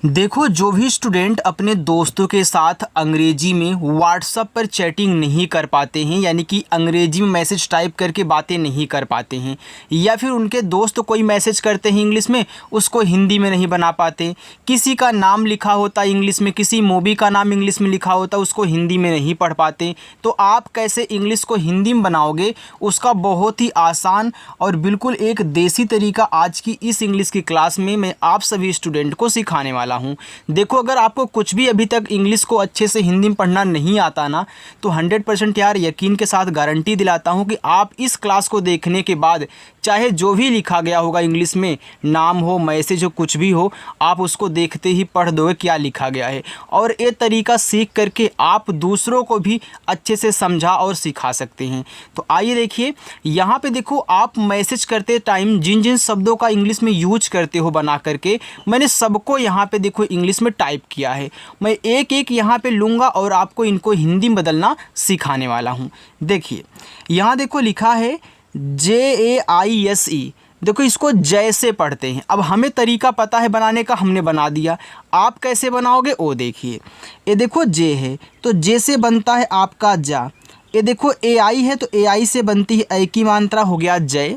देखो, जो भी स्टूडेंट अपने दोस्तों के साथ अंग्रेजी में व्हाट्सएप पर चैटिंग नहीं कर पाते हैं, यानी कि अंग्रेजी में मैसेज टाइप करके बातें नहीं कर पाते हैं, या फिर उनके दोस्त कोई मैसेज करते हैं इंग्लिश में, उसको हिंदी में नहीं बना पाते, किसी का नाम लिखा होता है इंग्लिश में, किसी मूवी का नाम इंग्लिश में लिखा होता है, उसको हिंदी में नहीं पढ़ पाते, तो आप कैसे इंग्लिश को हिंदी में बनाओगे, उसका बहुत ही आसान और बिल्कुल एक देसी तरीका आज की इस इंग्लिश की क्लास में मैं आप सभी स्टूडेंट को सिखाने वाला हूं। देखो, अगर आपको कुछ भी अभी तक इंग्लिश को अच्छे से हिंदी में पढ़ना नहीं आता ना, तो 100% यार यकीन के साथ गारंटी दिलाता हूं कि आप इस क्लास को देखने के बाद चाहे जो भी लिखा गया होगा इंग्लिश में, नाम हो, मैसेज हो, कुछ भी हो, आप उसको देखते ही पढ़ दोगे क्या लिखा गया है, और ये तरीका सीख करके आप दूसरों को भी अच्छे से समझा और सिखा सकते हैं। तो आइए देखिए, यहाँ पे देखो, आप मैसेज करते टाइम जिन जिन शब्दों का इंग्लिश में यूज करते हो बना करके, मैंने सबको यहाँ पे देखो इंग्लिश में टाइप किया है। मैं एक एक यहाँ पे लूँगा और आपको इनको हिंदी में बदलना सिखाने वाला हूँ। देखिए, यहाँ देखो लिखा है JAISE। देखो, इसको जैसे पढ़ते हैं। अब हमें तरीका पता है बनाने का, हमने बना दिया। आप कैसे बनाओगे वो देखिए। ये देखो जे है तो जे से बनता है आपका जा। ये देखो AI है तो AI से बनती है ए की मात्रा, हो गया जय।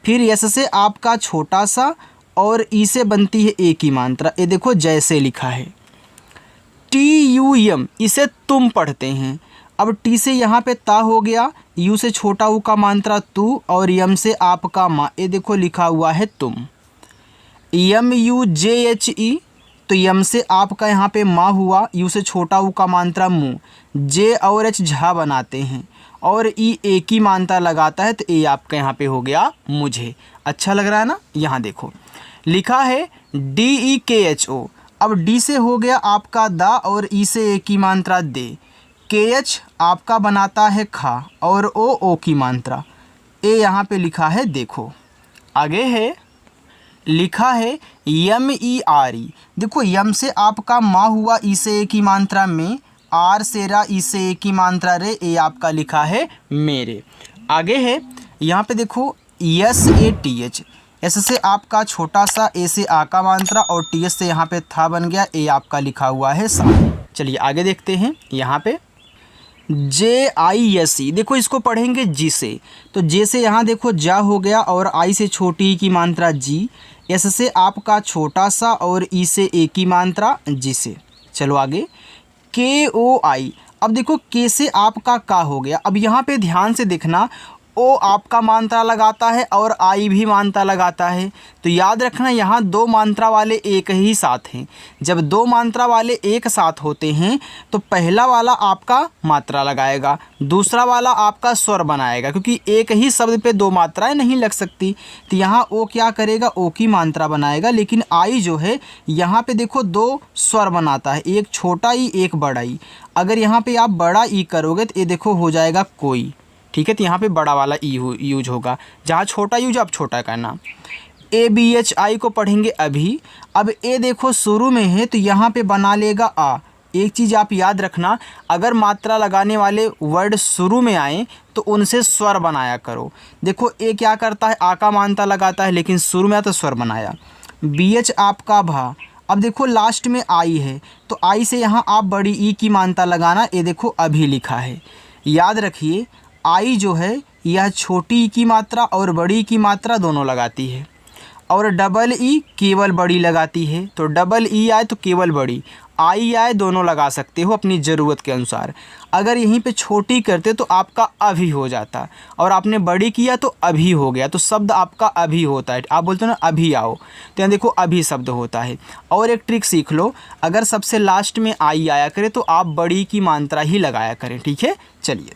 फिर यस से आपका छोटा सा, और ई से बनती है ए की मात्रा। ये देखो जैसे लिखा है। TUM, इसे तुम पढ़ते हैं। अब टी से यहाँ पे ता हो गया, यू से छोटा ऊ का मात्रा तू, और यम से आपका माँ। ये देखो लिखा हुआ है तुम। MUJHE, तो यम से आपका यहाँ पे माँ हुआ, यू से छोटा ऊ का मात्रा मुँह, जे और एच झा बनाते हैं, और ई ए की मात्रा लगाता है, तो ए आपका यहाँ पे हो गया मुझे। अच्छा लग रहा है ना। यहाँ देखो लिखा है DEKHO। अब डी से हो गया आपका दा, और ई से ए की मात्रा दे। KH आपका बनाता है खा, और ओ की मात्रा। ए यहाँ पे लिखा है देखो। आगे है लिखा है MERE। देखो, यम से आपका माँ हुआ, ई से ए की मात्रा में, आर से रा, ई से ए की मात्रा रे, ए आपका लिखा है मेरे। आगे है यहाँ पे देखो SATH। एस से आपका छोटा सा, ए से आ का मात्रा, और TH से यहाँ पे था बन गया, ए आपका लिखा हुआ है सा। चलिए आगे देखते हैं। यहाँ पे JISE। देखो, इसको पढ़ेंगे जी से, तो जे से यहाँ देखो जा हो गया, और आई से छोटी की मात्रा जी, एस से आपका छोटा सा, और ई से ए की मात्रा जी से। चलो आगे KOI। अब देखो के से आपका का हो गया। अब यहाँ पे ध्यान से देखना, ओ आपका मात्रा लगाता है और आई भी मात्रा लगाता है। तो याद रखना, यहाँ दो मात्रा वाले एक ही साथ हैं। जब दो मात्रा वाले एक साथ होते हैं तो पहला वाला आपका मात्रा लगाएगा, दूसरा वाला आपका स्वर बनाएगा, क्योंकि एक ही शब्द पे दो मात्राएं नहीं लग सकती। तो यहाँ ओ क्या करेगा, ओ की मात्रा बनाएगा। लेकिन आई जो है यहाँ पे देखो दो स्वर बनाता है, एक छोटा ई एक बड़ा ई। अगर यहाँ पे आप बड़ा ई करोगे तो ये देखो हो जाएगा कोई, ठीक है। तो यहाँ पे बड़ा वाला ई यूज होगा, जहाँ छोटा यूज आप छोटा करना। ABHI को पढ़ेंगे अभी। अब ए देखो शुरू में है तो यहाँ पे बना लेगा आ। एक चीज़ आप याद रखना, अगर मात्रा लगाने वाले वर्ड शुरू में आए तो उनसे स्वर बनाया करो। देखो ए क्या करता है, आ का मात्रा लगाता है, लेकिन शुरू में आया तो स्वर बनाया। BH आपका भा। अब देखो लास्ट में आई है तो आई से यहाँ आप बड़ी ई की मात्रा लगाना। ये देखो अभी लिखा है। याद रखिए, आई जो है यह छोटी ई की मात्रा और बड़ी की मात्रा दोनों लगाती है, और डबल ई केवल बड़ी लगाती है। तो डबल ई आए तो केवल बड़ी, आई आए दोनों लगा सकते हो अपनी ज़रूरत के अनुसार। अगर यहीं पे छोटी करते तो आपका अभी हो जाता, और आपने बड़ी किया तो अभी हो गया। तो शब्द आपका अभी होता है। आप बोलते हो ना अभी आओ, तो यहाँ देखो अभी शब्द होता है। और एक ट्रिक सीख लो, अगर सबसे लास्ट में आई आया करे तो आप बड़ी की मात्रा ही लगाया करें, ठीक है। चलिए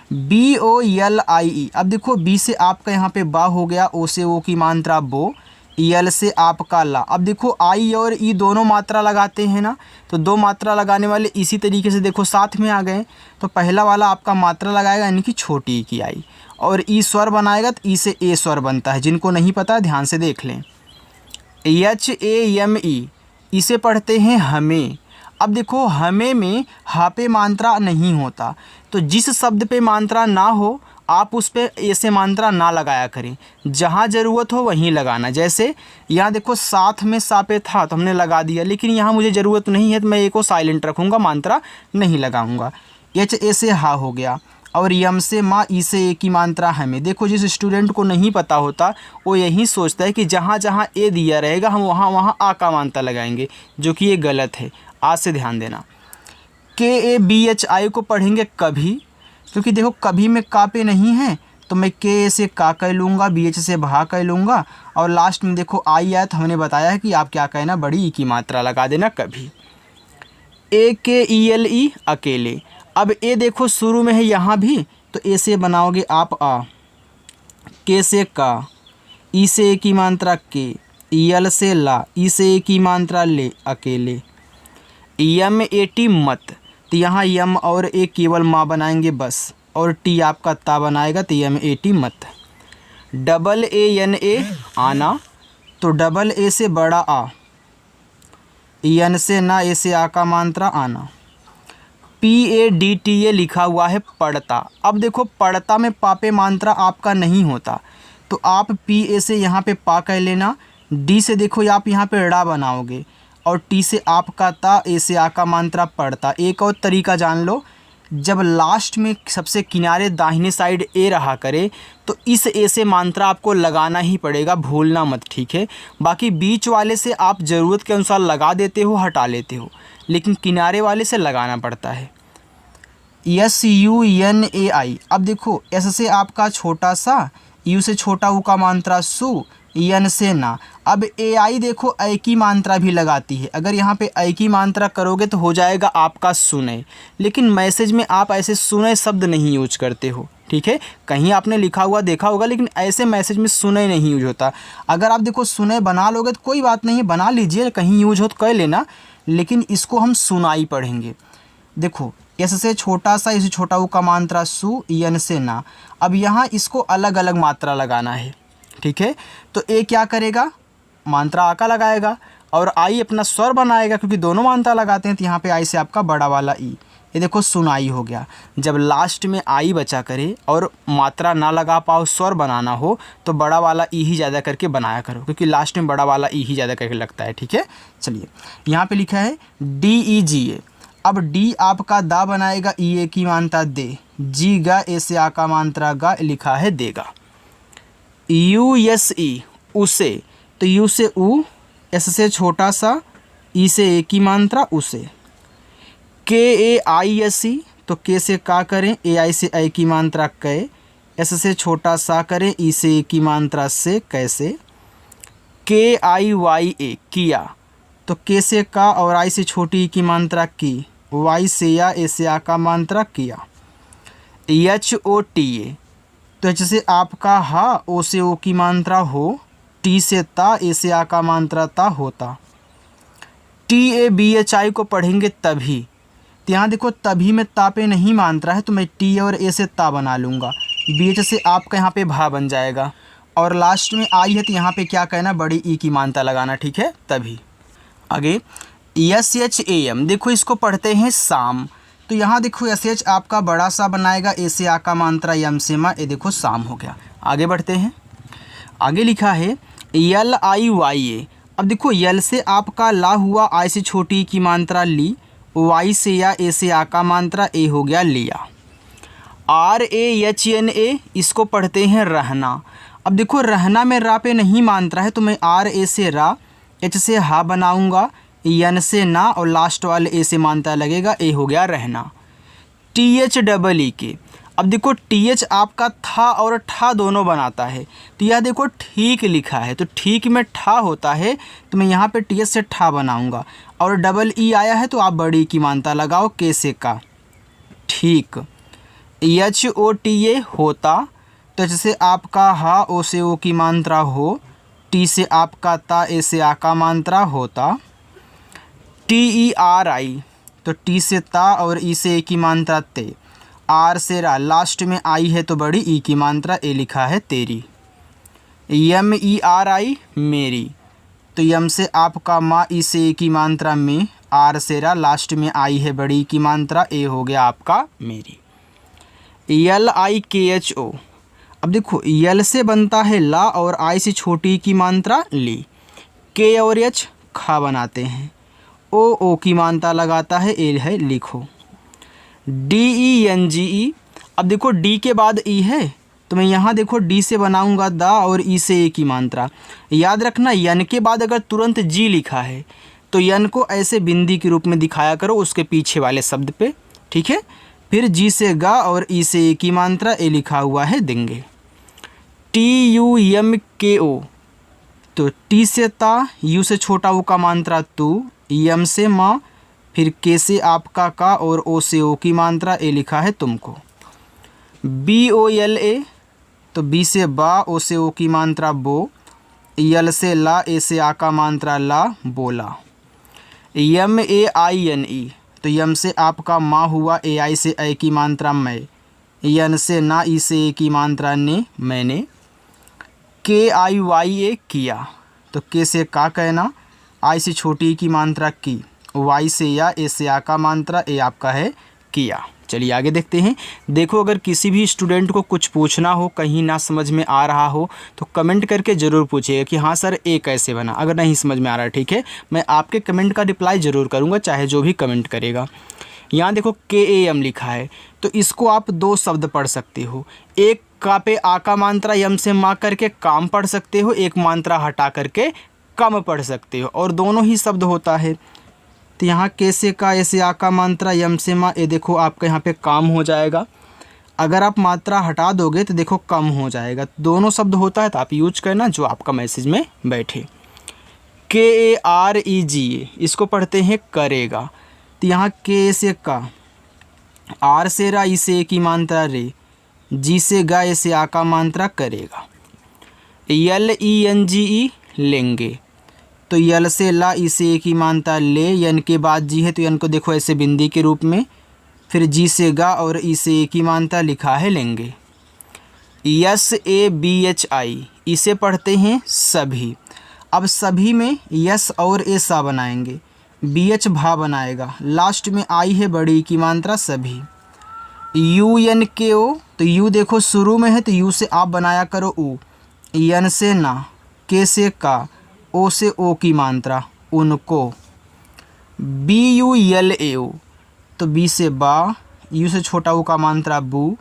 BOLIE। अब देखो बी से आपका यहाँ पे बा हो गया, ओ से ओ की मात्रा बो, यल से आपका ला। अब देखो आई और ई दोनों मात्रा लगाते हैं ना, तो दो मात्रा लगाने वाले इसी तरीके से देखो साथ में आ गए। तो पहला वाला आपका मात्रा लगाएगा, यानी कि छोटी ई की आई, और ई स्वर बनाएगा तो ई से ए स्वर बनता है। जिनको नहीं पता ध्यान से देख लें। HAME, इसे पढ़ते हैं हमें। अब देखो हमें में हा पे मात्रा नहीं होता, तो जिस शब्द पे मात्रा ना हो आप उस पर ए से मात्रा ना लगाया करें, जहाँ ज़रूरत हो वहीं लगाना। जैसे यहाँ देखो साथ में सा पे था तो हमने लगा दिया, लेकिन यहाँ मुझे ज़रूरत नहीं है तो मैं ए को साइलेंट रखूँगा, मात्रा नहीं लगाऊँगा। एच ए से हा हो गया, और यम से माँ, ई से ए की मात्रा हमें। देखो जिस स्टूडेंट को नहीं पता होता वो यही सोचता है कि जहाँ जहाँ ए दिया रहेगा हम वहाँ वहाँ आ का मात्रा लगाएंगे, जो कि ये गलत है। आ से ध्यान देना। के ए बी एच आई को पढ़ेंगे कभी, क्योंकि देखो कभी में का पे नहीं है तो मैं के ए से का कह लूँगा, बी एच से भा कह लूँगा, और लास्ट में देखो आई आया तो हमने बताया है कि आप क्या कहना, बड़ी ई की मात्रा लगा देना कभी। ए के ई एल ई अकेले। अब ए देखो शुरू में है यहाँ भी, तो ए से बनाओगे आप आ, के से का, ई से ए की मात्रा के, यल से ला, ई से ए की मात्रा ले अकेले। यम ए टी मत, तो यहाँ यम और ए केवल माँ बनाएंगे बस, और टी आपका ता बनाएगा तो यम ए टी मत। डबल ए एन ए आना, तो डबल ए से बड़ा आ, एन से ना, ए से आ का मात्रा आना। P A D T A लिखा हुआ है पढ़ता। अब देखो पढ़ता में पापे मात्रा आपका नहीं होता, तो आप पी ए से यहाँ पे पा कह लेना, डी से देखो आप यहाँ पे ड़ा बनाओगे, और टी से आपका ता, ए से आ का मात्रा पढ़ता। एक और तरीका जान लो, जब लास्ट में सबसे किनारे दाहिने साइड ए रहा करे तो इस ए से मात्रा आपको लगाना ही पड़ेगा, भूलना मत, ठीक है। बाकी बीच वाले से आप ज़रूरत के अनुसार लगा देते हो, हटा लेते हो, लेकिन किनारे वाले से लगाना पड़ता है। एस यू एन ए आई। अब देखो एस से आपका छोटा सा, यू से छोटा ऊ का मात्रा सु, एन से ना। अब ए आई देखो ए की मात्रा भी लगाती है, अगर यहाँ पे ए की मात्रा करोगे तो हो जाएगा आपका सुने, लेकिन मैसेज में आप ऐसे सुने शब्द नहीं यूज करते हो, ठीक है। कहीं आपने लिखा हुआ देखा होगा, लेकिन ऐसे मैसेज में सुने नहीं यूज होता। अगर आप देखो सुने बना लोगे तो कोई बात नहीं है, बना लीजिए, कहीं यूज हो तो कह लेना, लेकिन इसको हम सुनाई पढ़ेंगे। देखो एस से छोटा सा, इसे छोटा ऊ का मात्रा सु, एन से ना। अब यहाँ इसको अलग अलग मात्रा लगाना है, ठीक है। तो ए क्या करेगा, मात्रा आ का लगाएगा, और आई अपना स्वर बनाएगा, क्योंकि दोनों मात्रा लगाते हैं, तो यहाँ पे आई से आपका बड़ा वाला ई। ये देखो सुनाई हो गया। जब लास्ट में आई बचा करे और मात्रा ना लगा पाओ, स्वर बनाना हो, तो बड़ा वाला ई ही ज़्यादा करके बनाया करो, क्योंकि लास्ट में बड़ा वाला ई ही ज़्यादा करके लगता है, ठीक है। चलिए यहाँ पे लिखा है डी ई जी ए। अब डी आपका दा बनाएगा, ई ए की मात्रा दे, जी गा, ए से आ का मात्रा गा, लिखा है देगा। यू एस ई उसे, तो यू से ऊ, एस से छोटा सा, ई से ए की मात्रा उसे। के ए आई एस ई, तो के से का करें, ए आई से ए की मात्रा कै, एस से छोटा सा करें, ई से ए की मात्रा से कैसे। के आई वाई ए किया, तो के से का और आई से छोटी ई की मात्रा की, वाई से या, ए से आ का मात्रा किया। एच ओ टी ए, तो एच से आपका हा, ओ से ओ की मात्रा हो, टी से ता, ए से आ का मात्रा ता होता। T A B H I को पढ़ेंगे तभी, तो यहाँ देखो तभी में ता पे नहीं मात्रा है, तो मैं टी और ए से ता बना लूँगा, बी एच से आपका यहाँ पे भा बन जाएगा, और लास्ट में आई है तो यहाँ पे क्या कहना, बड़ी ई की मात्रा लगाना, ठीक है। तभी आगे एस एच ए एम, देखो इसको पढ़ते हैं शाम, तो यहाँ देखो एस एच आपका बड़ा सा बनाएगा, ए से आ का मात्रा, यम से मा, ये देखो शाम हो गया। आगे बढ़ते हैं, आगे लिखा है यल आई वाई ए। अब देखो यल से आपका ला हुआ, आई से छोटी की मात्रा ली, वाई से या, ए से आ का मात्रा, ए हो गया लिया। R A H N A, इसको पढ़ते हैं रहना। अब देखो रहना में रा पे नहीं मात्रा है, तो मैं आर ए से रा, एच से हा बनाऊंगा, एन से ना, और लास्ट वाले ए से मात्रा लगेगा, ए हो गया रहना। टी एच डबल ई के, अब देखो टी एच आपका था और ठा दोनों बनाता है, तो यह देखो ठीक लिखा है, तो ठीक में ठा होता है, तो मैं यहाँ पे टी एच से ठा बनाऊँगा, और डबल ई आया है तो आप बड़ी की मात्रा लगाओ, के से का, ठीक। एच ओ टी ए होता, तो जैसे आपका हा, ओ से ओ की मात्रा हो, टी से आपका ता, ए से आ का मात्रा होता। टी ई आर आई, तो टी से ता और ई से ए की मात्रा ते, आर से रा, लास्ट में आई है तो बड़ी ई की मात्रा, ए लिखा है तेरी। यम ई आर आई मेरी, तो यम से आपका माँ, ई से ए की मात्रा में, आर से रा, लास्ट में आई है बड़ी की मात्रा, ए हो गया आपका मेरी। LIKHO। अब देखो यल से बनता है ला और आई से छोटी की मात्रा ली। के और एच खा बनाते हैं। ओ की मात्रा लगाता है ए है लिखो। DENGE। अब देखो डी के बाद ई है तो मैं यहाँ देखो डी से बनाऊंगा दा और ई से ए की मात्रा। याद रखना यन के बाद अगर तुरंत जी लिखा है तो यन को ऐसे बिंदी के रूप में दिखाया करो उसके पीछे वाले शब्द पे, ठीक है। फिर जी से गा और ई से ए की मात्रा ए लिखा हुआ है देंगे। TUMKO। तो टी से ता, यू से छोटा ओ का मात्रा तू, यम से माँ, फिर के से आपका का और ओ से ओ की मात्रा ए लिखा है तुमको। BOLA। तो बी से बा, ओ से ओ की मात्रा बो, यल से ला, ए से आ का मात्रा ला बोला। MAINE। तो यम से आपका माँ हुआ, ए आई से ए की मात्रा मैं, यन से ना, ई से ए की मात्रा ने मैंने। KIYA किया। तो के से का कहना, आई से छोटी की मात्रा की, वाई से या, ए से आ का मात्रा ए आपका है किया। चलिए आगे देखते हैं। देखो अगर किसी भी स्टूडेंट को कुछ पूछना हो, कहीं ना समझ में आ रहा हो तो कमेंट करके ज़रूर पूछिएगा कि हाँ सर ए कैसे बना। अगर नहीं समझ में आ रहा है ठीक है, मैं आपके कमेंट का रिप्लाई ज़रूर करूँगा चाहे जो भी कमेंट करेगा। यहाँ देखो KAM लिखा है तो इसको आप दो शब्द पढ़ सकते हो। एक का पे आ का मात्रा यम से माँ करके काम पढ़ सकते हो, एक मात्रा हटा करके कम पढ़ सकते हो और दोनों ही शब्द होता है। तो यहाँ के से का, ऐसे आ का मात्रा यम से माँ, ये देखो आपका यहाँ पे काम हो जाएगा। अगर आप मात्रा हटा दोगे तो देखो कम हो जाएगा। दोनों शब्द होता है तो आप यूज करना जो आपका मैसेज में बैठे। KAREGA इसको पढ़ते हैं करेगा। तो यहाँ के से का, आर से रा, ई से ए की मात्रा रे, जी से गा, ए से आ का मात्रा करेगा। LENGE लेंगे। तो यल से ला, ई से ए की मात्रा ले, यन के बाद जी है तो यन को देखो ऐसे बिंदी के रूप में, फिर जी से गा और ई से ए की मात्रा लिखा है लेंगे। SABHI इसे पढ़ते हैं सभी। अब सभी में यस और ए सा बनाएंगे, BH भा बनाएगा, लास्ट में आई है बड़ी की मात्रा सभी। UNKO। तो यू देखो शुरू में है तो यू से आप बनाया करो ऊ, यन से ना, के से का, ओ से ओ की मात्रा उनको। BULAO। तो बी से बा, यू से छोटा ओ का मात्रा बू,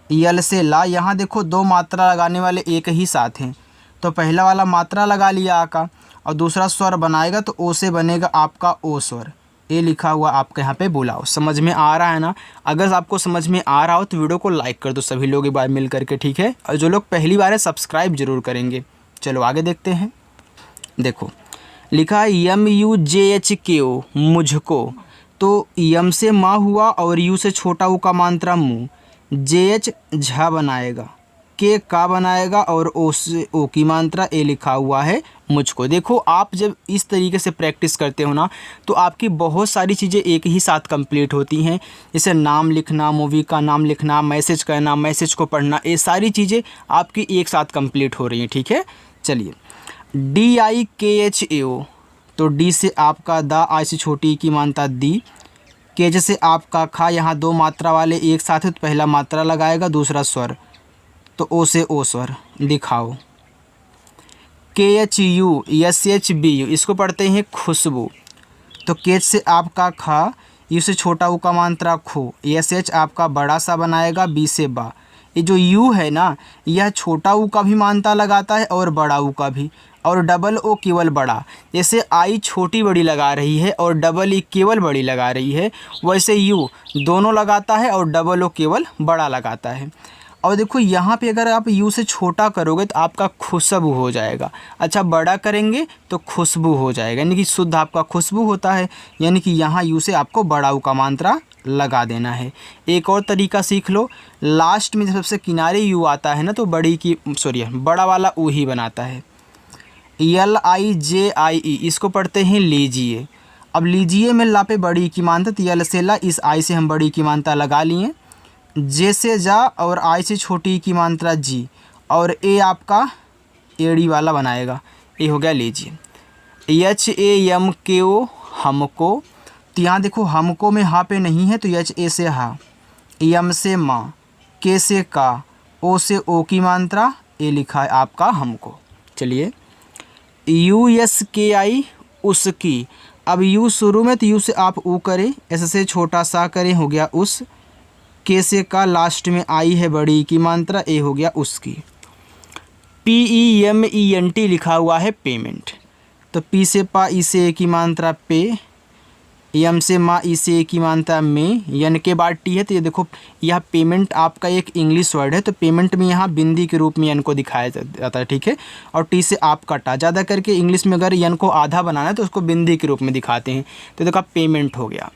यल से ला। यहाँ देखो दो मात्रा लगाने वाले एक ही साथ हैं तो पहला वाला मात्रा लगा लिया आ का और दूसरा स्वर बनाएगा तो ओ से बनेगा आपका ओ स्वर, ए लिखा हुआ आपके यहाँ पे बुलाओ। समझ में आ रहा है ना? अगर आपको समझ में आ रहा हो तो वीडियो को लाइक कर दो सभी लोग एक बार मिल करके, ठीक है। और जो लोग पहली बार है सब्सक्राइब जरूर करेंगे। चलो आगे देखते हैं। देखो लिखा है MUJHKO मुझको। तो यम से माँ हुआ और यू से छोटा ऊ का मात्रा मुँह, JH झा बनाएगा, के का बनाएगा और ओ से ओ की मात्रा ए लिखा हुआ है मुझको। देखो आप जब इस तरीके से प्रैक्टिस करते हो ना तो आपकी बहुत सारी चीज़ें एक ही साथ कंप्लीट होती हैं। जैसे नाम लिखना, मूवी का नाम लिखना, मैसेज करना, मैसेज को पढ़ना, ये सारी चीज़ें आपकी एक साथ कंप्लीट हो रही हैं, ठीक है। चलिए DIKHAO। तो डी से आपका दा, आई से छोटी की मात्रा दी, के जैसे आपका खा। यहाँ दो मात्रा वाले एक साथ है तो पहला मात्रा लगाएगा दूसरा स्वर, तो ओ से ओ स्वर दिखाओ। KHU SHBU इसको पढ़ते हैं खुशबू। तो केच से आपका खा, यू से छोटा ऊ का मात्रा खो, SH आपका बड़ा सा बनाएगा, बी से बा। ये जो यू है ना यह छोटा ऊ का भी मात्रा लगाता है और बड़ा ऊ का भी, और डबल ओ केवल बड़ा। जैसे आई छोटी बड़ी लगा रही है और डबल ई केवल बड़ी लगा रही है, वैसे यू दोनों लगाता है और डबल ओ केवल बड़ा लगाता है। और देखो यहाँ पे अगर आप यू से छोटा करोगे तो आपका खुशबू हो जाएगा, अच्छा बड़ा करेंगे तो खुशबू हो जाएगा, यानी कि शुद्ध आपका खुशबू होता है। यानी कि यहाँ यू से आपको बड़ा ऊ का मात्रा लगा देना है। एक और तरीका सीख लो, लास्ट में सबसे किनारे यू आता है ना तो बड़ी की बड़ा वाला ऊ ही बनाता है। LIJIE इसको पढ़ते हैं लीजिए। अब लीजिए में ला पे बड़ी की मात्रा, तो यल से ला, इस आई से हम बड़ी की मात्रा लगा लिए, जे से जा और आई से छोटी की मात्रा जी, और ए आपका एड़ी वाला बनाएगा, ये हो गया लीजिए। HAMKO हमको। तो यहाँ देखो हमको में हा पे नहीं है तो HA से हा, यम से माँ, के से का, ओ से ओ की मात्रा, ए लिखा है आपका हमको। चलिए यू एस के आई उसकी, अब यू शुरू में तो यू से आप ऊ करें, एस से छोटा सा करें, हो गया उस, के से का लास्ट में आई है बड़ी की मात्रा, ए हो गया उसकी। PEMENT लिखा हुआ है पेमेंट, तो पी से पा, ई से ए की मात्रा पे, यम से माँ, ई से ए की मात्रा में, यन के बाद टी है, तो ये देखो यह पेमेंट आपका एक इंग्लिश वर्ड है, तो पेमेंट में यहाँ बिंदी के रूप में यन को दिखाया जाता है, ठीक है। और टी से आप कटा, ज़्यादा करके इंग्लिश में अगर यन को आधा बनाना है तो उसको बिंदी के रूप में दिखाते हैं, तो देखो पेमेंट हो गया।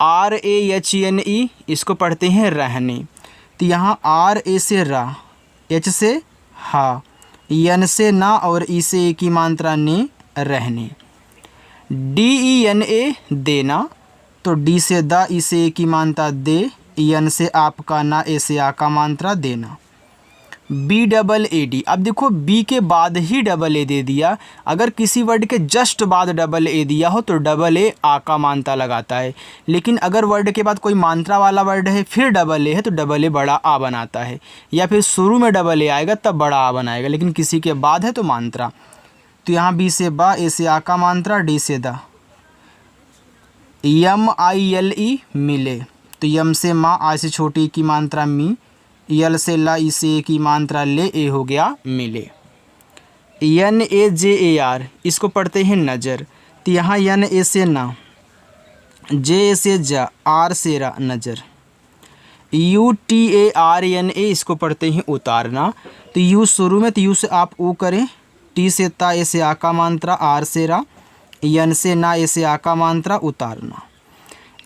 RAHNE इसको पढ़ते हैं रहने, तो यहाँ RA से रा, H से हा, यन से ना और ई से ए की मात्रा ने, रहने। DENA देना, तो डी से दा, ई से ए की मात्रा दे, यन से आपका ना, ए से आ का मात्रा देना। BAAD, अब देखो बी के बाद ही डबल ए दे दिया, अगर किसी वर्ड के जस्ट बाद डबल ए दिया हो तो डबल ए आ का मात्रा लगाता है, लेकिन अगर वर्ड के बाद कोई मात्रा वाला वर्ड है फिर डबल ए है तो डबल ए बड़ा आ बनाता है, या फिर शुरू में डबल ए आएगा तब बड़ा आ बनाएगा, लेकिन किसी के बाद है तो मात्रा। तो यहाँ बी से बा, ए से आ का मात्रा, डी से दा। MILE मिले, तो यम से माँ, आ से छोटी की मात्रा मी, यल से ला, ई से ए की मात्रा ले, ए हो गया मिले। NAJAR इसको पढ़ते हैं नज़र, तो यहाँ यन ए से ना, जे से जा, आर से रा, नज़र। UTARNA इसको पढ़ते हैं उतारना, तो यू शुरू में, तो यू से आप ऊ करें, टी से ता, ए से आ का मात्रा, आर से रा, यन से ना, ए से आ का मात्रा, उतारना।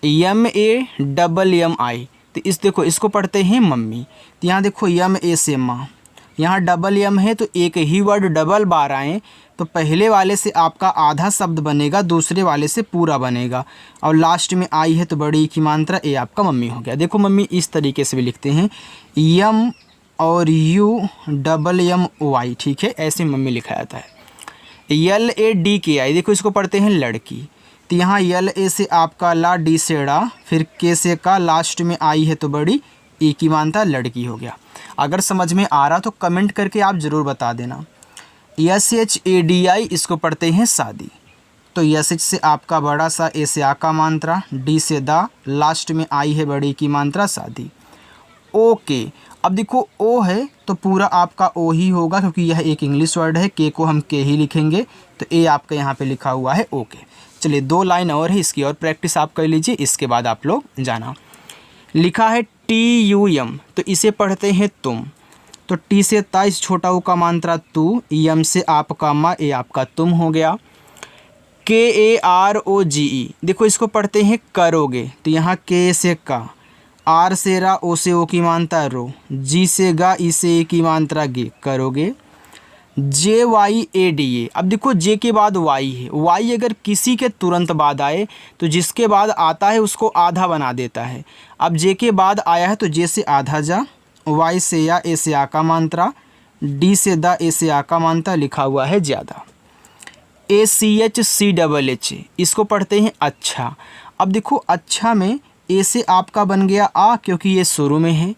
MAMMI, तो इस देखो इसको पढ़ते हैं मम्मी, तो यहाँ देखो यम ए से माँ, यहाँ डबल यम है तो एक ही वर्ड डबल बार आए तो पहले वाले से आपका आधा शब्द बनेगा, दूसरे वाले से पूरा बनेगा, और लास्ट में आई है तो बड़ी की मात्रा, ए आपका मम्मी हो गया। देखो मम्मी इस तरीके से भी लिखते हैं, यम और UMMY, ठीक है, ऐसे मम्मी लिखा जाता है। LADKI, देखो इसको पढ़ते हैं लड़की, तो यहाँ LA से आपका ला, डी से ड़ा, फिर के से का, लास्ट में आई है तो बड़ी, ए की मात्रा, लड़की हो गया। अगर समझ में आ रहा तो कमेंट करके आप ज़रूर बता देना। SHADI इसको पढ़ते हैं शादी, तो SH से आपका बड़ा सा, ए से आ का मात्रा, डी से दा, लास्ट में आई है बड़ी की मात्रा, शादी। ओके, अब देखो ओ है तो पूरा आपका ओ ही होगा क्योंकि यह एक इंग्लिश वर्ड है, के को हम के ही लिखेंगे, तो ए आपका यहाँ पे लिखा हुआ है ओके। चलिए 2 लाइन और है, इसकी और प्रैक्टिस आप कर लीजिए, इसके बाद आप लोग जाना। लिखा है TUM, तो इसे पढ़ते हैं तुम, तो टी से ता, इस छोटा ऊ का मात्रा तू, यम से आपका मा, ए आपका तुम हो गया। KAROGE, देखो इसको पढ़ते हैं करोगे, तो यहाँ के से का, आर से रा, ओ से ओ की मात्रा रो, जी से गा, ई से ए की मात्रा गे, करोगे। JYADA, अब देखो जे के बाद वाई है, वाई अगर किसी के तुरंत बाद आए तो जिसके बाद आता है उसको आधा बना देता है। अब जे के बाद आया है तो जे से आधा जा, वाई से या, ए से आ का मात्रा, डी से दा, ए से आ का मात्रा, लिखा हुआ है ज़्यादा। ACHCHH इसको पढ़ते हैं अच्छा, अब देखो अच्छा में ए से आपका बन गया आ क्योंकि ये शुरू में है,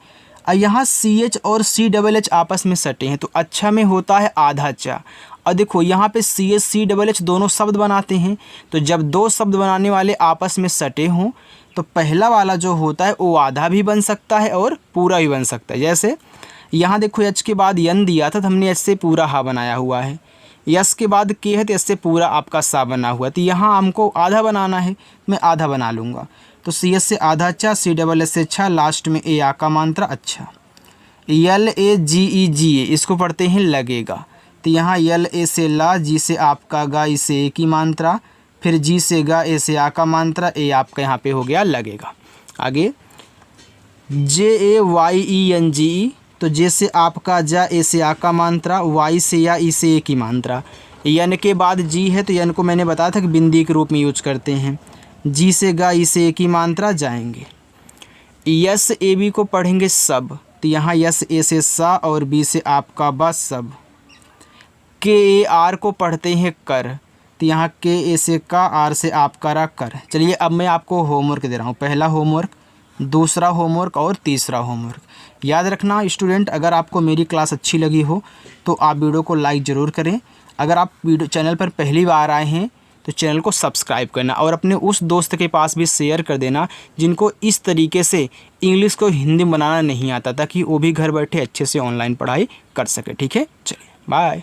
और यहाँ CH और CHH आपस में सटे हैं तो अच्छा में होता है आधा चा, और देखो यहाँ पे CH CHH दोनों शब्द बनाते हैं, तो जब 2 शब्द बनाने वाले आपस में सटे हों तो पहला वाला जो होता है वो आधा भी बन सकता है और पूरा भी बन सकता है। जैसे यहाँ देखो एच के बाद यन दिया था तो हमने एच से पूरा हा बनाया हुआ है, यस के बाद के है तो इससे पूरा आपका सा बना हुआ है, तो यहाँ हमको आधा बनाना है, मैं आधा बना लूँगा, तो CH से आधा अच्छा, CHS से अच्छा, लास्ट में ए आ का मात्रा अच्छा। LAGEGA इसको पढ़ते हैं लगेगा, तो यहाँ LA से ला, जी से आपका गा, ई से ए की मात्रा, फिर जी से गा, ए से आ का मात्रा, ए आपका यहाँ पे हो गया लगेगा। आगे JAYENGE, तो जे से आपका जा, ए से आ का मात्रा, वाई से या, ई से ए की मात्रा, यन के बाद जी है तो यन को मैंने बताया था कि बिंदी के रूप में यूज करते हैं, जी से गा, ई से ए की मात्रा जाएंगे। SAB को पढ़ेंगे सब, तो यहाँ यस ए से सा और बी से आपका बा सब। KAR को पढ़ते हैं कर, तो यहाँ के ए से का, आर से आपका रा कर। चलिए अब मैं आपको होमवर्क दे रहा हूँ। पहला होमवर्क दूसरा होमवर्क और तीसरा होमवर्क। याद रखना स्टूडेंट, अगर आपको मेरी क्लास अच्छी लगी हो तो आप वीडियो को लाइक ज़रूर करें। अगर आप वीडियो चैनल पर पहली बार आए हैं तो चैनल को सब्सक्राइब करना और अपने उस दोस्त के पास भी शेयर कर देना जिनको इस तरीके से इंग्लिश को हिंदी बनाना नहीं आता, ताकि वो भी घर बैठे अच्छे से ऑनलाइन पढ़ाई कर सके। ठीक है, चलिए बाय।